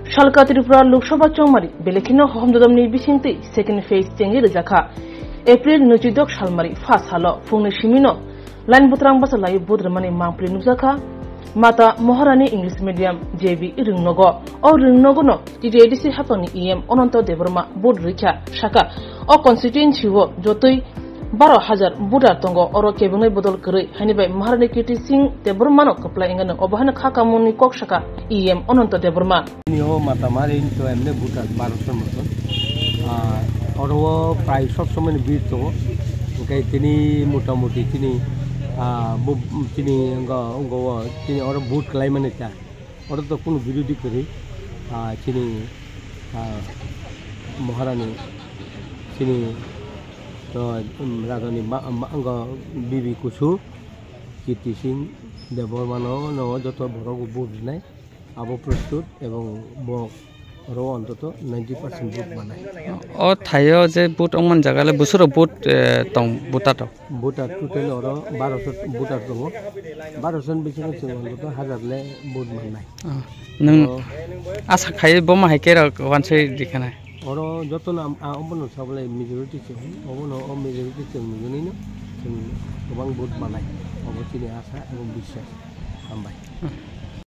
Shalka Tripura Lukshoba Chomari, Belekino Homdamni Bishinti, second phase Tengi Zaka, April Nujidok Shalmari, Fast Halo, Funishimino, Line Butrang Basalai Budramani Mampli Nuzaka, Mata Moharani English Medium, JB Irinogo, or Rinogono, did ADC happen EM Ononto Devroma, Budricha, Shaka, or constituency Jotoi. 12,000 Buddha Tongo or Kebune Bodol Kuri, Hanibai Maharani Kitty Singh, the Burmano, applying an Obahana Kakamuni Kokshaka, EM Ononto de Burma. Yo Matamari into a Buddha Barson, or price of so many beats, okay, Tini Mutamuti, Tini, Tini, or boot climanita, or the Pun Vidudi Kuri, Tini Moharani, Tini. Radoni Manga Bibi Kusu, Kitty Singh, the Bormano, no, Joto Borogo Budne, Abo Prostut, Evo Bo Rowan Toto, 90% boot mana. Oh, Tayo, they put on Jagala Busuro boot Tom Butato. Buta Tutel or Barosot Butato, Baroson business Hazardle boot mana. No, as a Kai Boma Hekera, one say, Dicana. Oro Joton Obono Sable majority, Obono or majority Munino, and one boot malay, or Chini Asa, and Bisha. Come by.